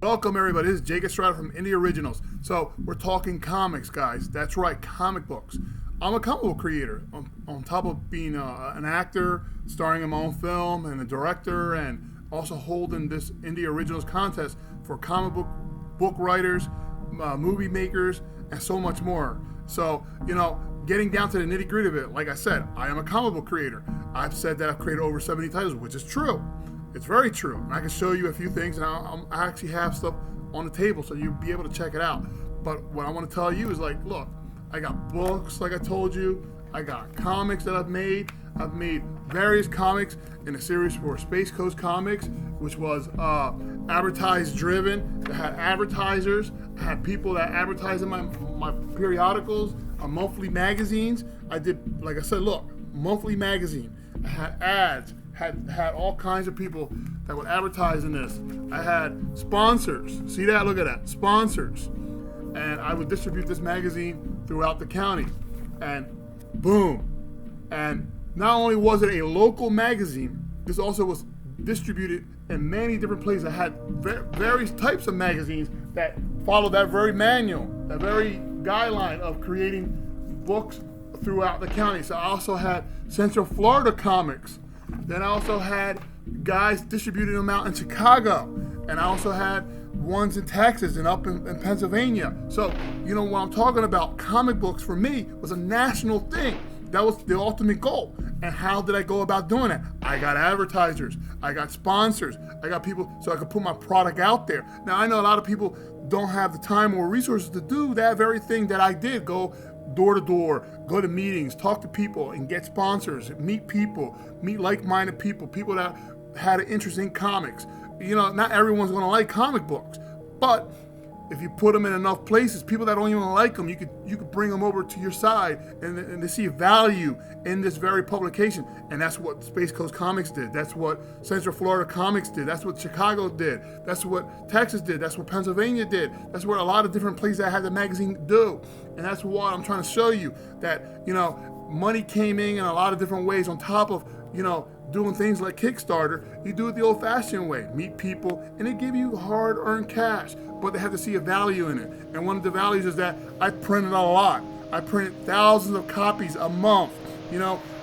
Welcome everybody, this is Jake Estrada from Indie Originals. So we're talking comics, guys. That's right, comic books. I'm a comic book creator. On top of being an actor, starring in my own film, and a director, and also holding this Indie Originals contest for comic book writers, movie makers, and so much more. So, getting down to the nitty gritty of it, like I said, I am a comic book creator. I've said that I've created over 70 titles, which is true. It's very true. And I can show you a few things, and I actually have stuff on the table so you'll be able to check it out. But what I want to tell you is look, I got books, like I told you. I got comics that I've made. I've made various comics in a series for Space Coast Comics, which was advertise driven. That had advertisers. I had people that advertised in my periodicals, monthly magazines. I did, like I said, look, monthly magazine. I had ads. Had all kinds of people that would advertise in this. I had sponsors. See that? Look at that. Sponsors. And I would distribute this magazine throughout the county. And boom. And not only was it a local magazine, this also was distributed in many different places. I had various types of magazines that followed that very manual, that very guideline of creating books throughout the county. So I also had Central Florida comics. Then I also had guys distributing them out in Chicago. And I also had ones in Texas and up in Pennsylvania. So, what I'm talking about, comic books for me was a national thing. That was the ultimate goal. And how did I go about doing it? I got advertisers. I got sponsors. I got people so I could put my product out there. Now, I know a lot of people don't have the time or resources to do that very thing that I did. Go door to door, go to meetings, talk to people and get sponsors, meet people, meet like-minded people that had an interest in comics. Not everyone's going to like comic books, but if you put them in enough places, people that don't even like them, you could bring them over to your side and they see value in this very publication. And that's what Space Coast Comics did. That's what Central Florida Comics did. That's what Chicago did. That's what Texas did. That's what Pennsylvania did. That's what a lot of different places that had the magazine do. And that's why I'm trying to show you that, money came in a lot of different ways on top of, doing things like Kickstarter. You do it the old-fashioned way. Meet people, and they give you hard-earned cash, but they have to see a value in it. And one of the values is that I printed a lot. I printed thousands of copies a month.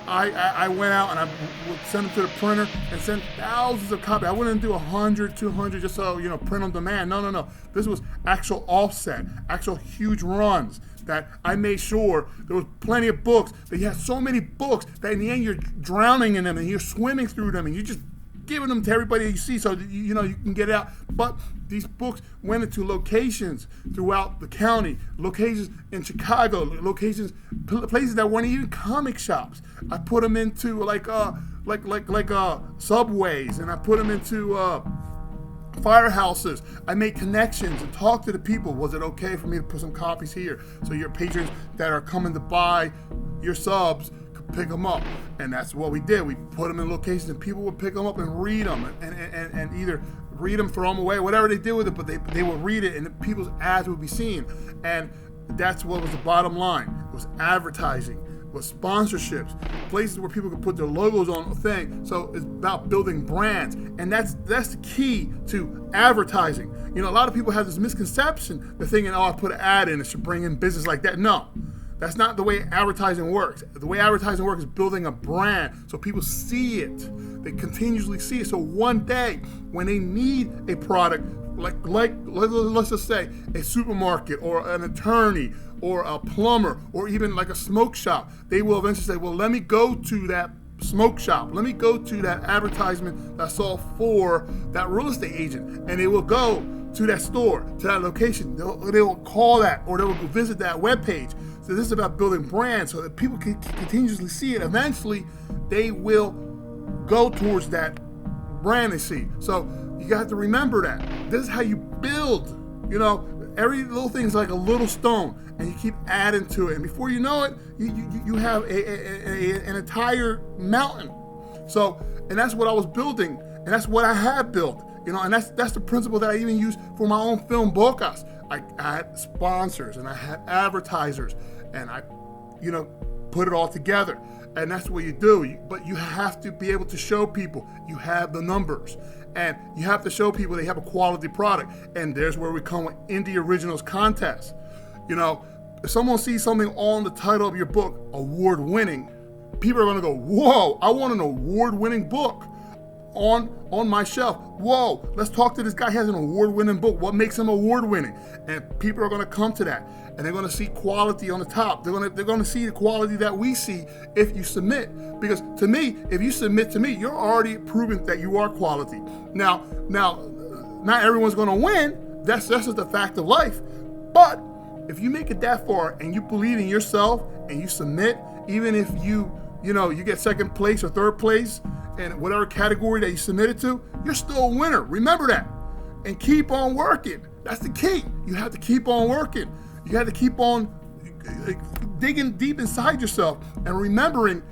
I went out and I would send them to the printer and send thousands of copies. I wouldn't do 100, 200 just so, print on demand. No. This was actual offset, actual huge runs that I made sure there was plenty of books. But you had so many books that in the end you're drowning in them and you're swimming through them and you're just giving them to everybody you see so that you can get it out. But these books went into locations throughout the county, locations in Chicago, locations, places that weren't even comic shops. I put them into like subways, and I put them into firehouses. I made connections and talked to the people. Was it okay for me to put some copies here so your patrons that are coming to buy your subs could pick them up? And that's what we did. We put them in locations and people would pick them up and read them and either read them, throw them away, whatever they did with it, but they would read it and the people's ads would be seen. And that's what was the bottom line. It was advertising, it was sponsorships, places where people could put their logos on a thing. So it's about building brands, and that's the key to advertising. A lot of people have this misconception, they're thinking, I put an ad in, it should bring in business like that. No, that's not the way advertising works. The way advertising works is building a brand so people see it. They continuously see it. So one day when they need a product, like let's just say a supermarket or an attorney or a plumber or even like a smoke shop, they will eventually say, well, let me go to that smoke shop. Let me go to that advertisement that I saw for that real estate agent. And they will go to that store, to that location. They will call that, or they will go visit that webpage. So this is about building brands so that people can continuously see it. Eventually, they will go towards that brand they see. So you got to remember that. This is how you build. Every little thing is like a little stone, and you keep adding to it. And before you know it, you have an entire mountain. So, and that's what I was building, and that's what I have built. And that's the principle that I even use for my own film, Bocas. I had sponsors, and I had advertisers, and I, put it all together. And that's what you do. But you have to be able to show people you have the numbers. And you have to show people they have a quality product. And there's where we come with Indie Originals contest. You know, if someone sees something on the title of your book, award-winning, people are going to go, whoa, I want an award-winning book on my shelf. Whoa, let's talk to this guy who has an award-winning book. What makes him award-winning? And people are going to come to that, and they're going to see quality on the top. They're going to see the quality that we see if you submit. Because to me, if you submit to me, you're already proving that you are quality. Now, not everyone's going to win. That's just the fact of life. But if you make it that far and you believe in yourself and you submit, even if you get second place or third place in whatever category that you submitted to, you're still a winner. Remember that. And keep on working. That's the key. You have to keep on working. You have to keep on digging deep inside yourself and remembering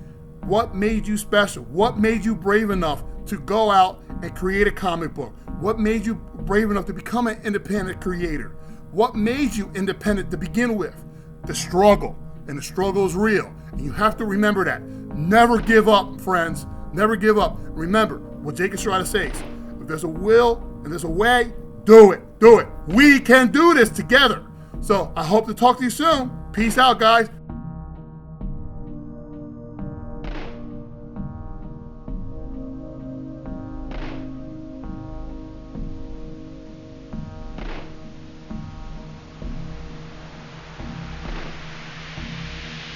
what made you special, what made you brave enough to go out and create a comic book, what made you brave enough to become an independent creator, what made you independent to begin with, the struggle. And the struggle is real. And you have to remember that. Never give up, friends. Never give up. Remember what Jake Estrada says. If there's a will and there's a way, do it. Do it. We can do this together. So I hope to talk to you soon. Peace out, guys.